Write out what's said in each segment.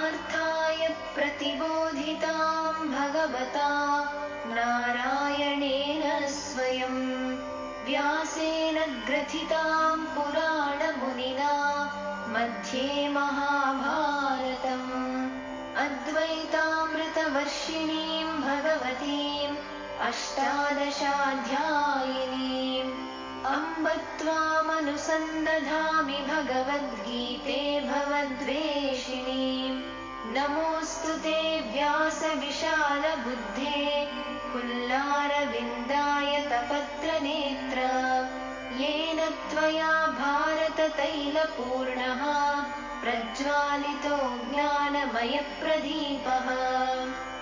पार्थाय प्रतिबोधितां भगवता नारायणेन स्वयं व्यासेन ग्रथितां पुराणमुनिना मध्ये महाभारतम् अद्वैतामृतवर्षिणीं भगवतीम् अष्टादशाध्यायिनीम् अम्ब त्वामनुसन्दधामि भगवद्गीते भवद्वेषिणीम् नमोऽस्तु ते व्यासविशालबुद्धे पुल्लारविन्दायतपत्रनेत्र येन त्वया भारततैलपूर्णः प्रज्वालितो ज्ञानमयप्रदीपः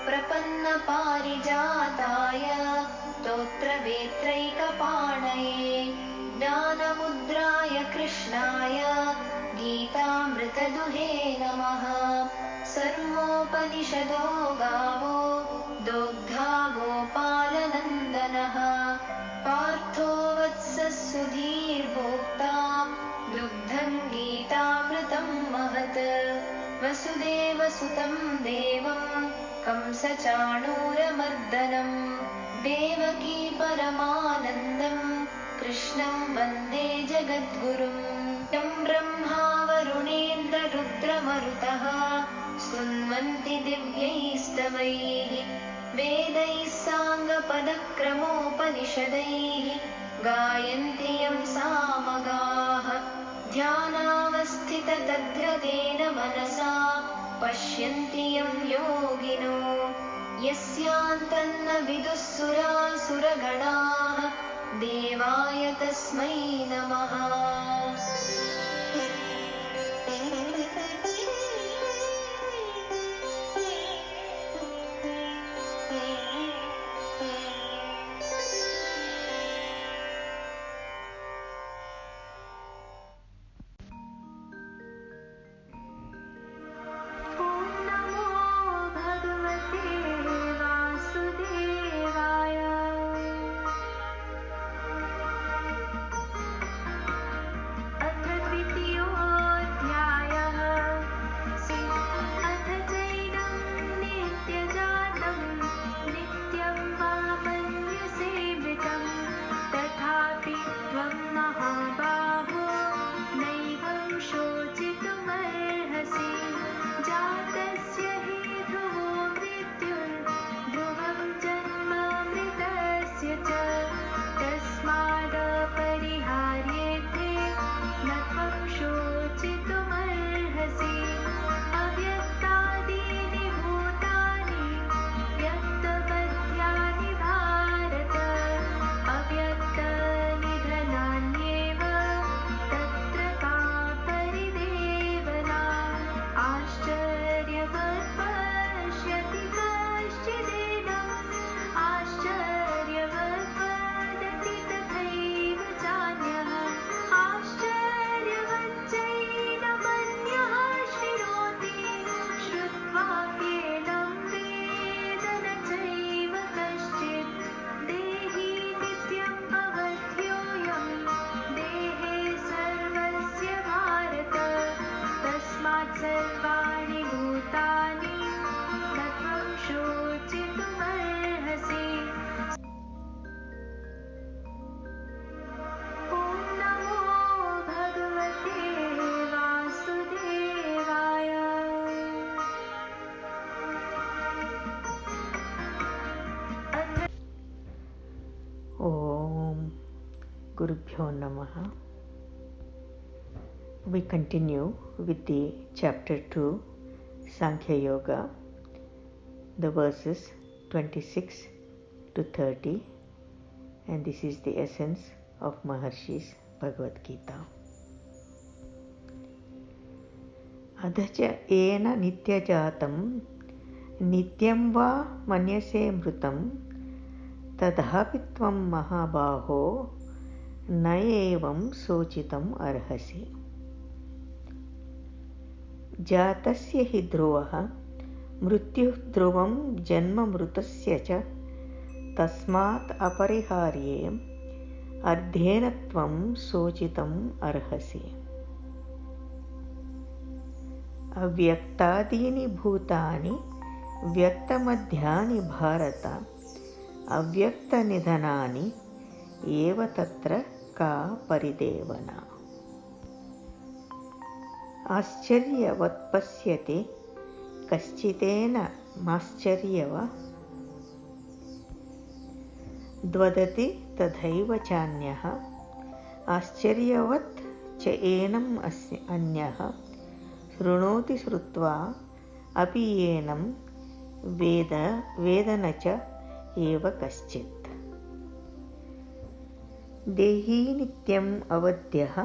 प्रपन्नपारिजाताय स्तोत्रवेत्रैकपाणये ज्ञानमुद्राय कृष्णाय गीतामृतदुहे नमः। सर्वोपनिषदो गावो दोग्धा गोपालनन्दनः पार्थो वत्सः सुधीर्भोक्ता दुग्धं गीतामृतं महत् वसुदेवसुतं देवं कंसचाणूरमर्दनं देवकी परमानन्दं कृष्णं वन्दे जगद्गुरुं यं ब्रह्मा वरुणेन्द्ररुद्रमरुतः स्तुन्वन्ति दिव्यैस्तवैः वेदैः साङ्गपदक्रमोपनिषदैः गायन्ति यं सामगाः ध्यानावस्थिततद्गतेन मनसा पश्यन्ति यं योगिनो यस्यान्तन्न विदुः सुरासुरगणाः देवाय तस्मै नमः। Gurubhyo Namaha. We continue with the chapter 2, Sankhya Yoga, the verses 26 to 30, and this is the essence of Maharshi's Bhagavad Gita. Adhacha ena nityajatam nityam va manyase mrutam tadhapi tvam mahabaho na evam sochitam arhasi. Jatasya hi dhruvaha mrityuh dhruvam janma mrutasya cha tasmat apariharye ardhenatvam sochitam arhasi. अव्यक्तादीनि भूतानि व्यक्तमध्यानि भारत अव्यक्तनिधनानि एव तत्र का परिदेवना। आश्चर्यवत् पश्यति कश्चिदेन माश्चर्यवत् द्वदति तथैव चान्यः आश्चर्यवत् च एनम् अन्यः शृणोति श्रुत्वा अपि एनं वेद न च एव कश्चित्। देही नित्यम् अवध्यः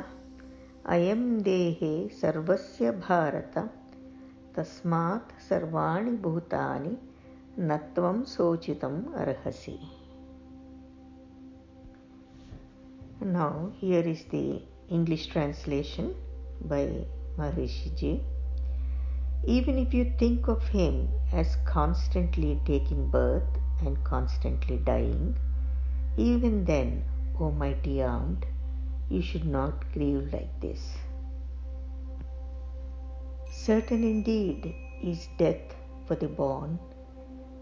अयं देहे सर्वस्य भारत तस्मात् सर्वाणि भूतानि न त्वं शोचितुम् अर्हसि। Now here is the English translation by Maharishi Ji. Even if you think of him as constantly taking birth and constantly dying, even then, O mighty armed, you should not grieve like this. Certain indeed is death for the born,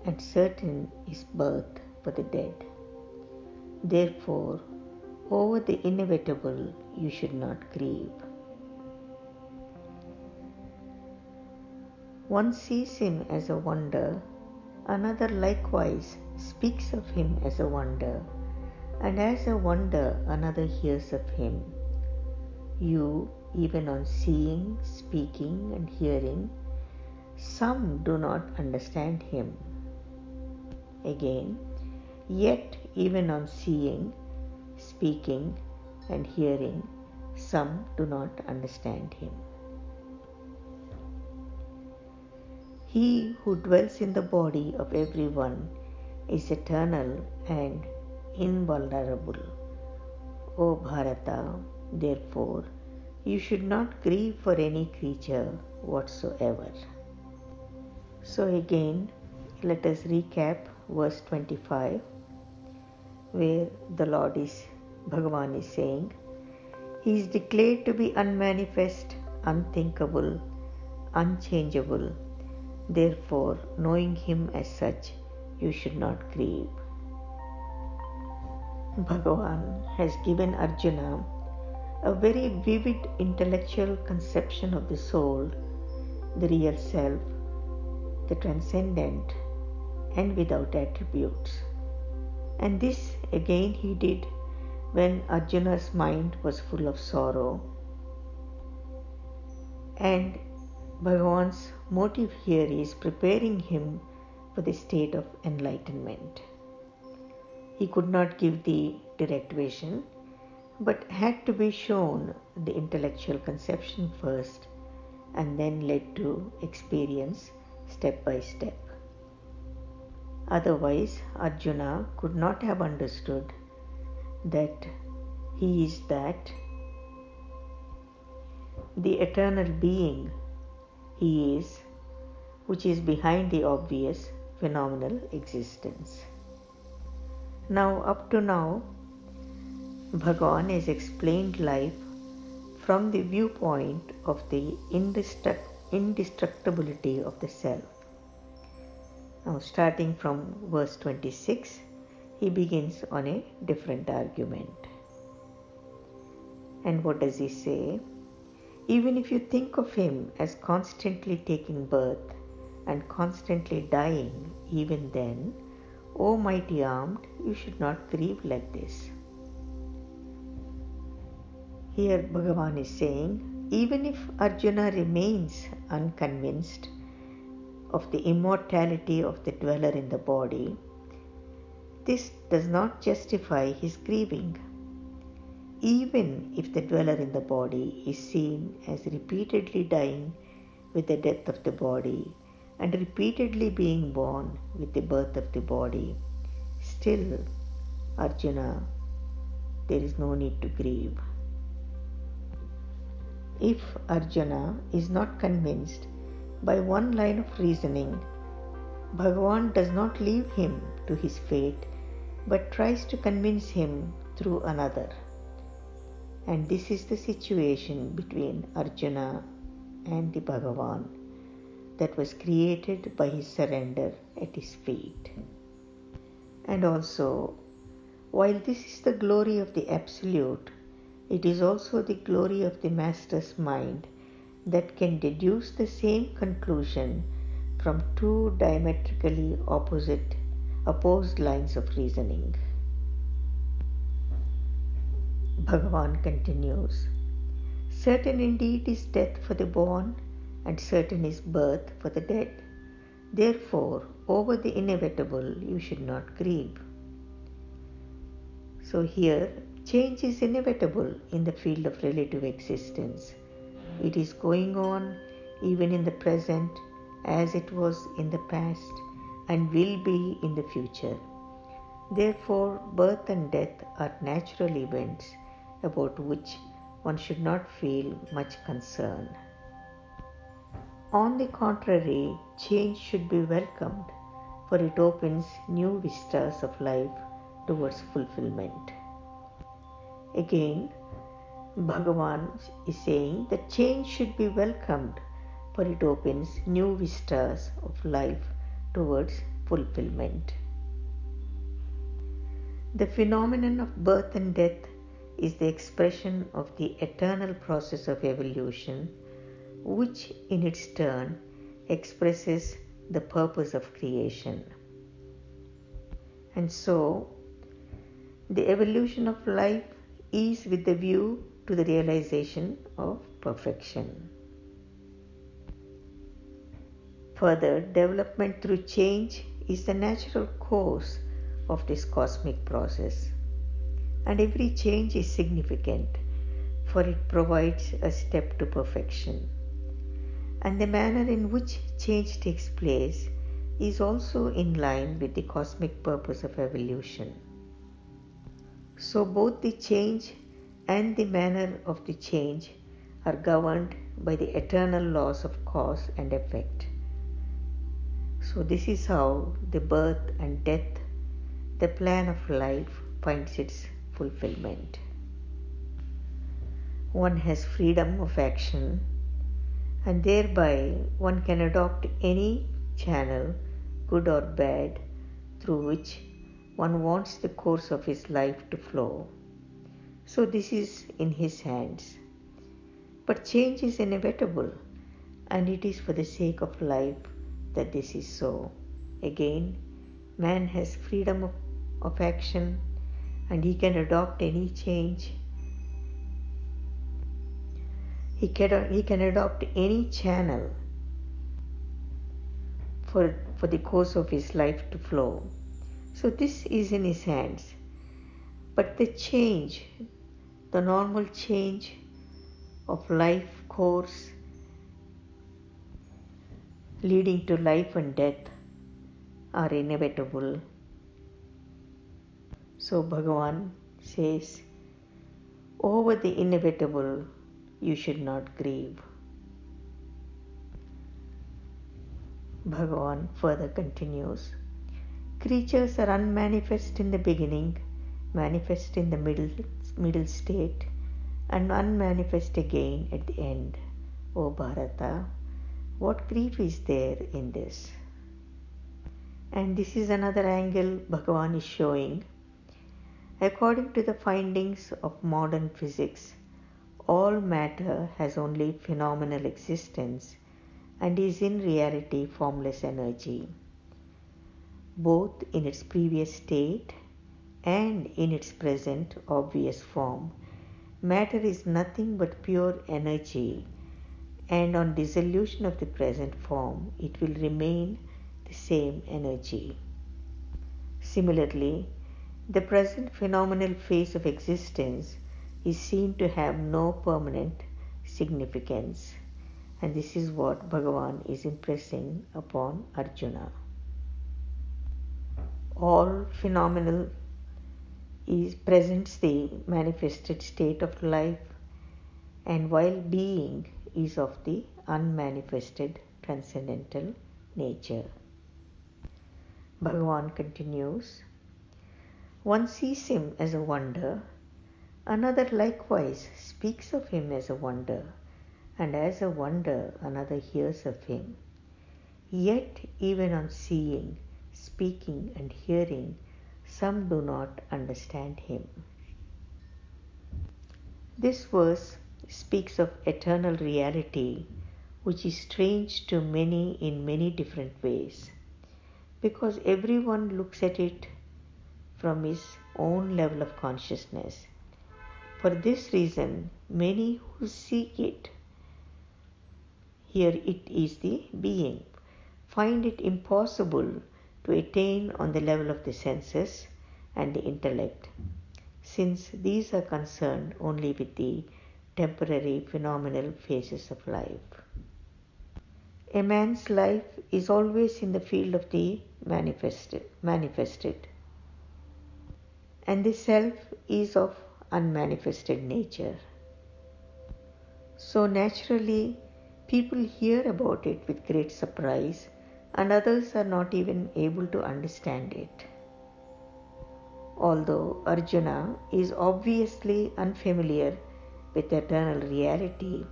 and certain is birth for the dead. Therefore, over the inevitable you should not grieve. One sees him as a wonder, another likewise speaks of him as a wonder, and as a wonder another hears of him. You, even on seeing, speaking, and hearing, some do not understand him. Again, yet even on seeing, speaking, and hearing, some do not understand him. He who dwells in the body of everyone is eternal and invulnerable. O Bharata, therefore, you should not grieve for any creature whatsoever. So again, let us recap verse 25, where the Lord Bhagavan is saying, He is declared to be unmanifest, unthinkable, unchangeable. Therefore, knowing Him as such, you should not grieve. Bhagavan has given Arjuna a very vivid intellectual conception of the soul, the real self, the transcendent, and without attributes. And this again he did when Arjuna's mind was full of sorrow. And Bhagavan's motive here is preparing him for the state of enlightenment. He could not give the direct vision, but had to be shown the intellectual conception first and then led to experience step by step. Otherwise, Arjuna could not have understood that he is that, the eternal being he is, which is behind the obvious phenomenal existence. Now, up to now, Bhagavan has explained life from the viewpoint of the indestructibility of the self. Now, starting from verse 26, he begins on a different argument. And what does he say? Even if you think of him as constantly taking birth and constantly dying, even then, O mighty armed, you should not grieve like this. Here Bhagavan is saying, even if Arjuna remains unconvinced of the immortality of the dweller in the body, this does not justify his grieving. Even if the dweller in the body is seen as repeatedly dying with the death of the body and repeatedly being born with the birth of the body, still, Arjuna, there is no need to grieve. If Arjuna is not convinced by one line of reasoning, Bhagavan does not leave him to his fate, but tries to convince him through another. And this is the situation between Arjuna and the Bhagavan. that was created by his surrender at his feet. And also, while this is the glory of the Absolute, it is also the glory of the Master's mind that can deduce the same conclusion from two diametrically opposed lines of reasoning. Bhagavan continues, certain indeed is death for the born, and certain is birth for the dead. Therefore, over the inevitable you should not grieve. So here, change is inevitable in the field of relative existence. It is going on even in the present as it was in the past and will be in the future. Therefore, birth and death are natural events about which one should not feel much concern. On the contrary, change should be welcomed, for it opens new vistas of life towards fulfillment. Again, Bhagavan is saying that change should be welcomed, for it opens new vistas of life towards fulfillment. The phenomenon of birth and death is the expression of the eternal process of evolution, which in its turn expresses the purpose of creation. And so, the evolution of life is with the view to the realization of perfection. Further, development through change is the natural course of this cosmic process, and every change is significant, for it provides a step to perfection. And the manner in which change takes place is also in line with the cosmic purpose of evolution. So both the change and the manner of the change are governed by the eternal laws of cause and effect. So this is how the birth and death, the plan of life, finds its fulfillment. One has freedom of action, and thereby one can adopt any channel, good or bad, through which one wants the course of his life to flow. So this is in his hands. But change is inevitable, and it is for the sake of life that this is so. Again, man has freedom of action, and he can adopt any change. He can adopt any channel for the course of his life to flow. So this is in his hands. But the change, the normal change of life course leading to life and death are inevitable. So Bhagavan says, over the inevitable you should not grieve. Bhagavan further continues, creatures are unmanifest in the beginning, manifest in the middle state, and unmanifest again at the end. O Bharata, what grief is there in this? And this is another angle Bhagavan is showing. According to the findings of modern physics, all matter has only phenomenal existence and is in reality formless energy. Both in its previous state and in its present obvious form, matter is nothing but pure energy, and on dissolution of the present form, it will remain the same energy. Similarly, the present phenomenal phase of existence is seen to have no permanent significance, and this is what Bhagavan is impressing upon Arjuna. All phenomenal presents the manifested state of life, and while being is of the unmanifested transcendental nature. Bhagavan continues, one sees him as a wonder, another likewise speaks of him as a wonder, and as a wonder another hears of him. Yet, even on seeing, speaking, and hearing, some do not understand him. This verse speaks of eternal reality, which is strange to many in many different ways, because everyone looks at it from his own level of consciousness. For this reason, many who seek it, here it is the being, find it impossible to attain on the level of the senses and the intellect, since these are concerned only with the temporary phenomenal phases of life. A man's life is always in the field of the manifested, and the self is of unmanifested nature. So naturally, people hear about it with great surprise, and others are not even able to understand it. Although Arjuna is obviously unfamiliar with eternal reality,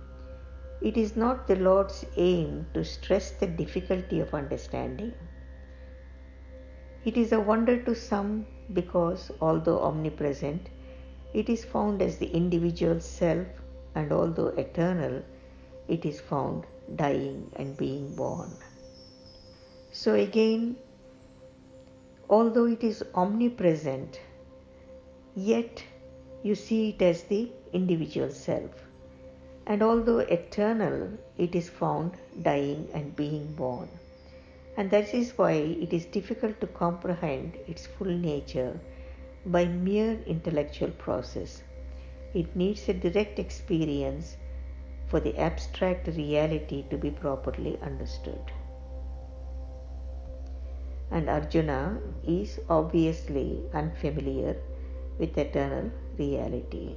it is not the Lord's aim to stress the difficulty of understanding. It is a wonder to some because, although omnipresent, it is found as the individual self, and although eternal, it is found dying and being born. So again, although it is omnipresent, yet you see it as the individual self. And although eternal, it is found dying and being born. And that is why it is difficult to comprehend its full nature by mere intellectual process. It needs a direct experience for the abstract reality to be properly understood. And Arjuna is obviously unfamiliar with eternal reality.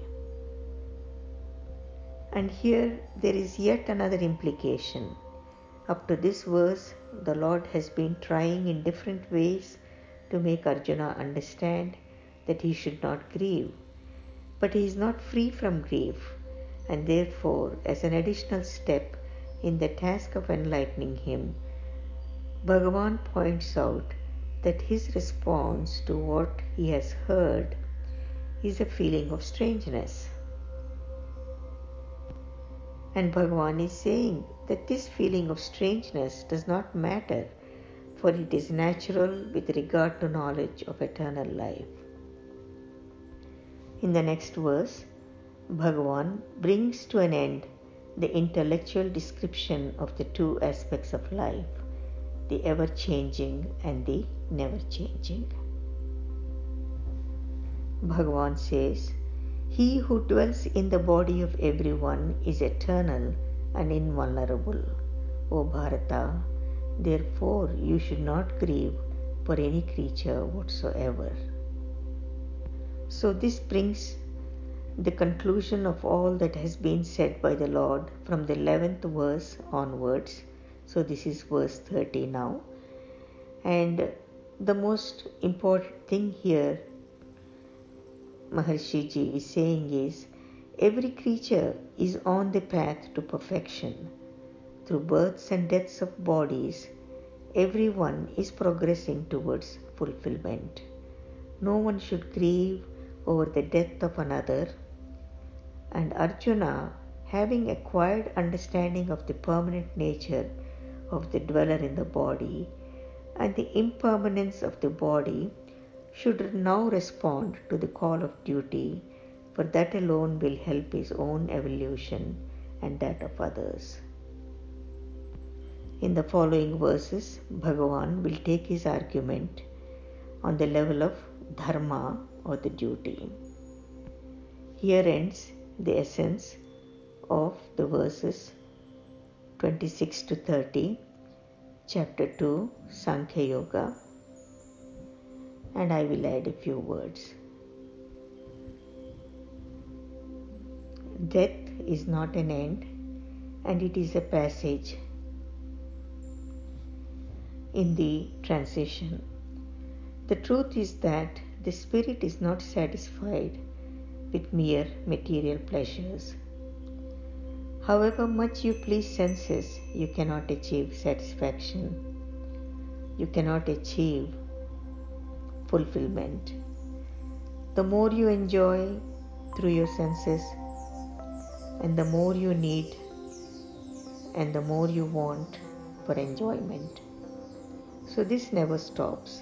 And here there is yet another implication. Up to this verse, the Lord has been trying in different ways to make Arjuna understand that he should not grieve. But he is not free from grief, and therefore, as an additional step in the task of enlightening him, Bhagavan points out that his response to what he has heard is a feeling of strangeness. And Bhagavan is saying that this feeling of strangeness does not matter, for it is natural with regard to knowledge of eternal life. In the next verse, Bhagavan brings to an end the intellectual description of the two aspects of life, the ever-changing and the never-changing. Bhagavan says, "He who dwells in the body of everyone is eternal and invulnerable. O Bharata, therefore you should not grieve for any creature whatsoever." So this brings the conclusion of all that has been said by the Lord from the 11th verse onwards. So this is verse 30 now. And the most important thing here Maharshi Ji is saying is, every creature is on the path to perfection. Through births and deaths of bodies, everyone is progressing towards fulfillment. No one should grieve over the death of another. And Arjuna, having acquired understanding of the permanent nature of the dweller in the body and the impermanence of the body, should now respond to the call of duty, for that alone will help his own evolution and that of others. In the following verses, Bhagavan will take his argument on the level of dharma or the duty. Here ends the essence of the verses 26 to 30, chapter 2, Sankhya Yoga, and I will add a few words. Death is not an end, and it is a passage in the transition. The truth is that the spirit is not satisfied with mere material pleasures. However much you please senses, you cannot achieve satisfaction. You cannot achieve fulfillment. The more you enjoy through your senses, and the more you need, and the more you want for enjoyment. So this never stops.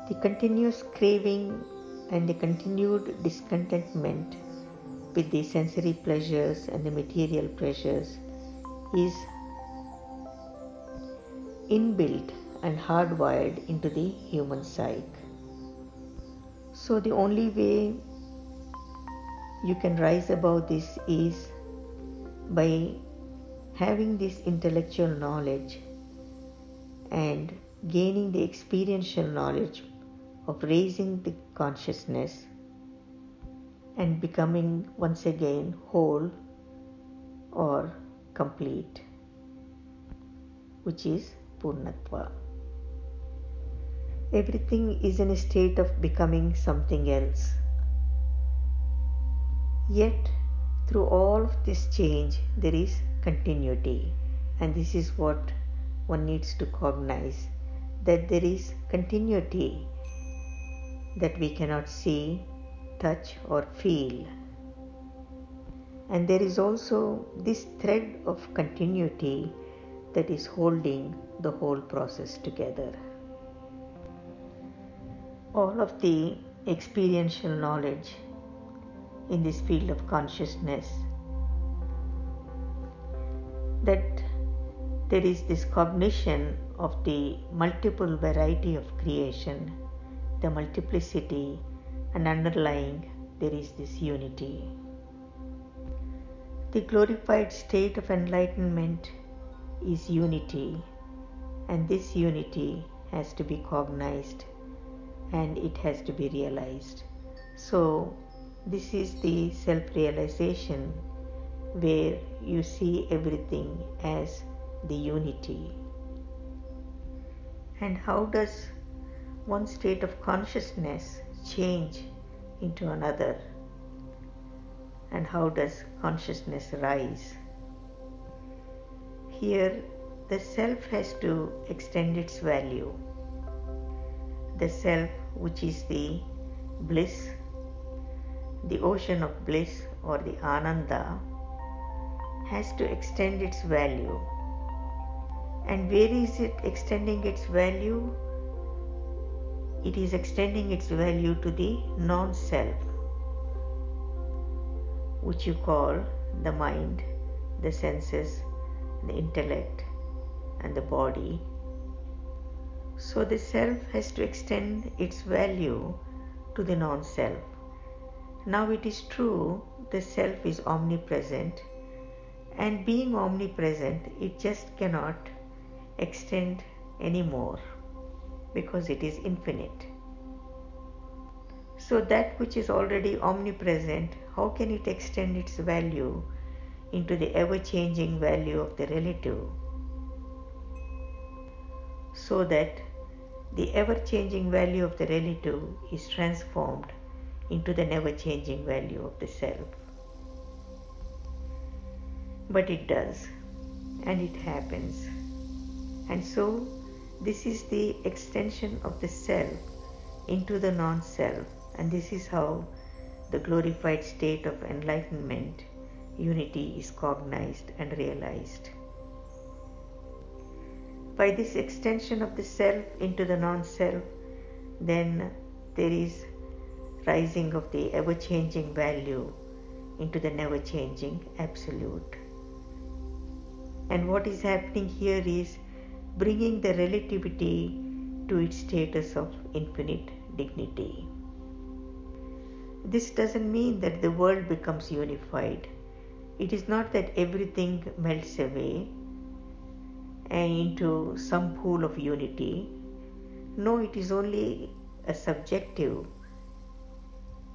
The continuous craving and the continued discontentment with the sensory pleasures and the material pleasures is inbuilt and hardwired into the human psyche. So the only way you can rise above this is by having this intellectual knowledge and gaining the experiential knowledge of raising the consciousness and becoming once again whole or complete, which is Purnatva. Everything is in a state of becoming something else. Yet, through all of this change, there is continuity, and this is what one needs to cognize, that there is continuity that we cannot see, touch, or feel. And there is also this thread of continuity that is holding the whole process together. All of the experiential knowledge in this field of consciousness, that there is this cognition of the multiple variety of creation, the multiplicity, and underlying there is this unity. The glorified state of enlightenment is unity, and this unity has to be cognized and it has to be realized. So this is the self-realization where you see everything as the unity. And how does one state of consciousness change into another? And how does consciousness rise? Here, the self has to extend its value. The self, which is the bliss, the ocean of bliss or the Ananda, has to extend its value. And where is it extending its value? It is extending its value to the non-self, which you call the mind, the senses, the intellect, and the body. So the self has to extend its value to the non-self. Now it is true, the self is omnipresent, and being omnipresent, it just cannot extend anymore because it is infinite. So that which is already omnipresent, how can it extend its value into the ever-changing value of the relative, so that the ever-changing value of the relative is transformed into the never-changing value of the self? But it does, and it happens. And so this is the extension of the self into the non-self, and this is how the glorified state of enlightenment, unity, is cognized and realized. By this extension of the self into the non-self, then there is rising of the ever-changing value into the never-changing absolute. And what is happening here is bringing the relativity to its status of infinite dignity. This doesn't mean that the world becomes unified. It is not that everything melts away into some pool of unity. No, it is only a subjective,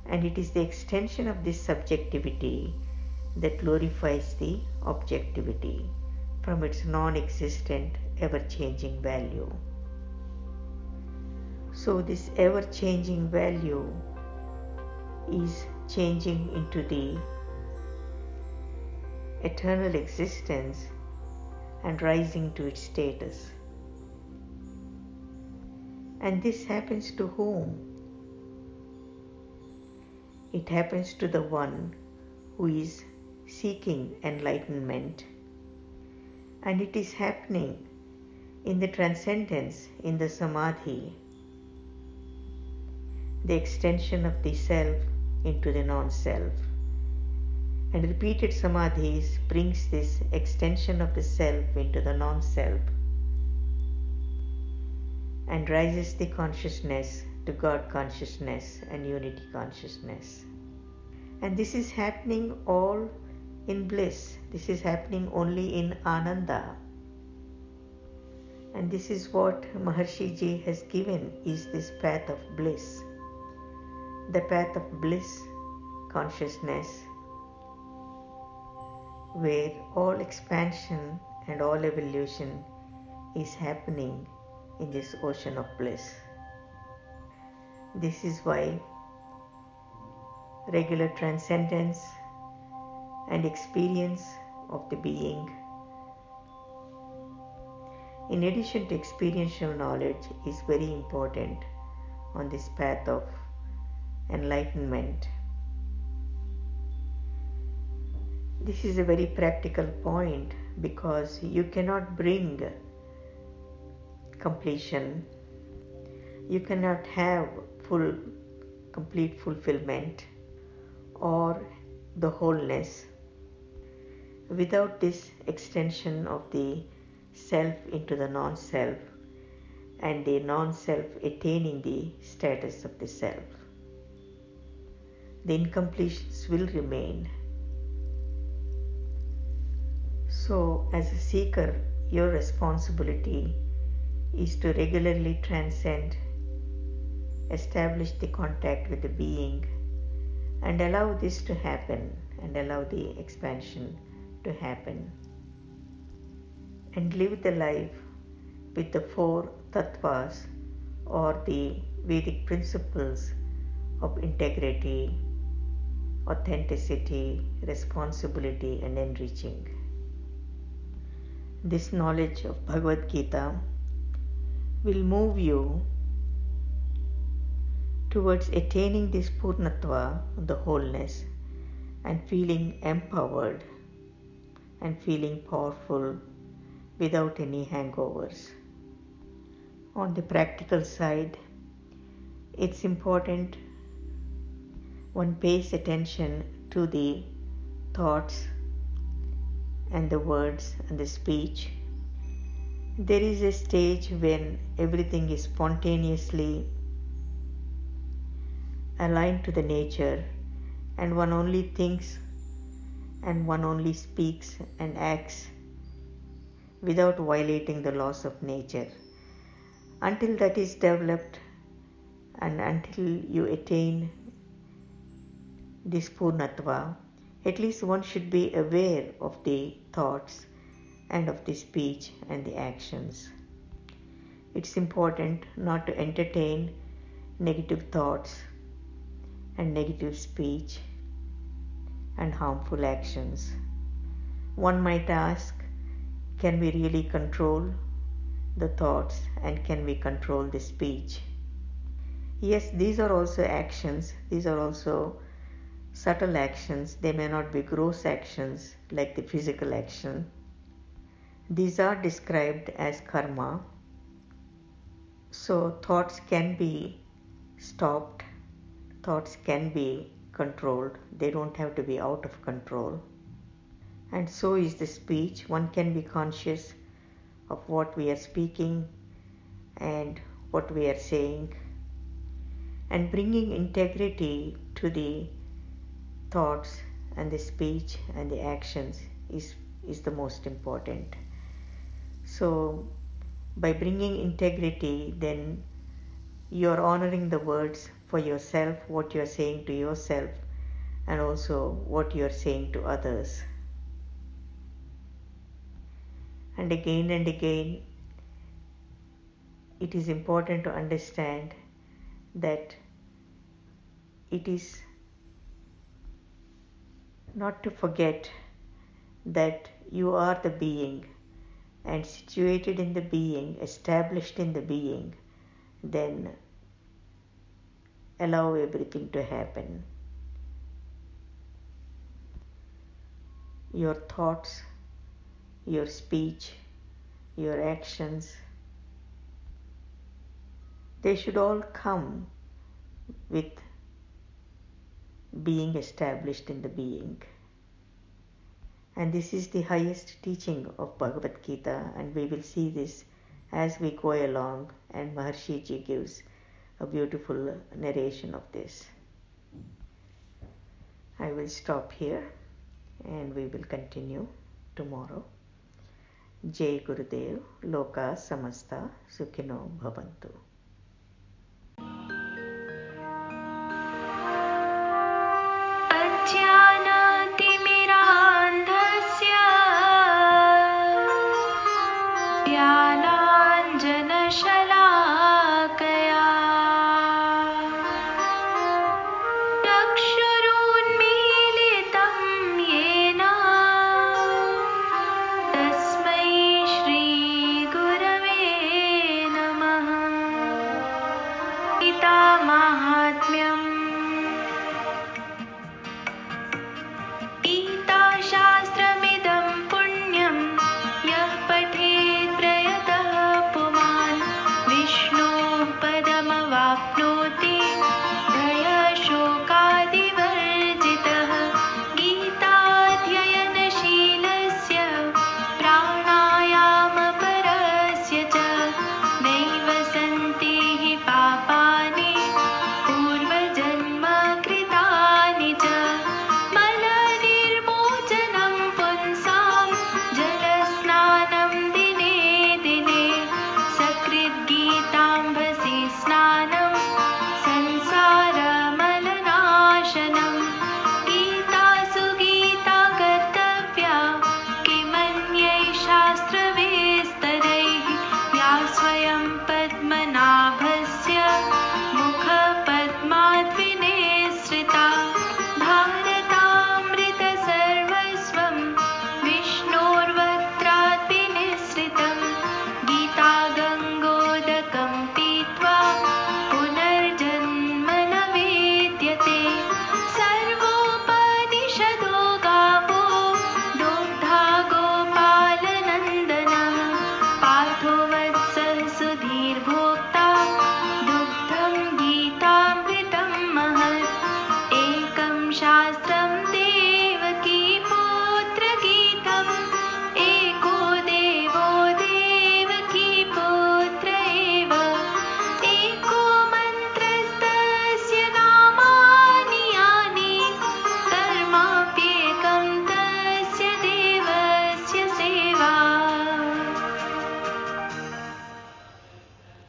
and it is the extension of this subjectivity that glorifies the objectivity from its non-existent, ever-changing value. So this ever-changing value is changing into the eternal existence and rising to its status. And this happens to whom? It happens to the one who is seeking enlightenment. And it is happening in the transcendence, in the samadhi, the extension of the self into the non-self. And repeated samadhis brings this extension of the self into the non-self and rises the consciousness to God consciousness and unity consciousness. And this is happening all in bliss. This is happening only in Ananda. And this is what Maharshi Ji has given, is this path of bliss. The path of bliss consciousness, where all expansion and all evolution is happening in this ocean of bliss. This is why regular transcendence and experience of the being, in addition to experiential knowledge, is very important on this path of enlightenment. This is a very practical point because you cannot bring completion, you cannot have complete fulfillment or the wholeness without this extension of the self into the non-self and the non-self attaining the status of the self. The incompletions will remain. So, as a seeker, your responsibility is to regularly transcend, establish the contact with the being, and allow this to happen, and allow the expansion to happen. And live the life with the 4 tattvas, or the Vedic principles of integrity, authenticity, responsibility, and enriching. This knowledge of Bhagavad Gita will move you towards attaining this Purnatva, the wholeness, and feeling empowered and feeling powerful without any hangovers. On the practical side, it's important one pays attention to the thoughts and the words and the speech. There is a stage when everything is spontaneously aligned to the nature, and one only thinks and one only speaks and acts without violating the laws of nature. Until that is developed and until you attain this Purnatva, at least one should be aware of the thoughts and of the speech and the actions. It's important not to entertain negative thoughts and negative speech and harmful actions. One might ask, can we really control the thoughts and can we control the speech? Yes, these are also actions, these are also subtle actions. They may not be gross actions like the physical action. These are described as karma. So thoughts can be stopped, thoughts can be controlled, they don't have to be out of control. And so is the speech. One can be conscious of what we are speaking and what we are saying, and bringing integrity to the thoughts and the speech and the actions is the most important. So by bringing integrity, then you are honoring the words for yourself, what you are saying to yourself, and also what you are saying to others. And again, it is important to understand that it is not to forget that you are the being and situated in the being, established in the being, then allow everything to happen. Your thoughts, your speech, your actions, they should all come with being established in the being. And this is the highest teaching of Bhagavad Gita, and we will see this as we go along, and Maharshi Ji gives a beautiful narration of this. I will stop here and we will continue tomorrow. Jai Gurudev, Loka Samasta Sukhino Bhavantu. ज्ञानातिमिरान्धस्य ज्ञान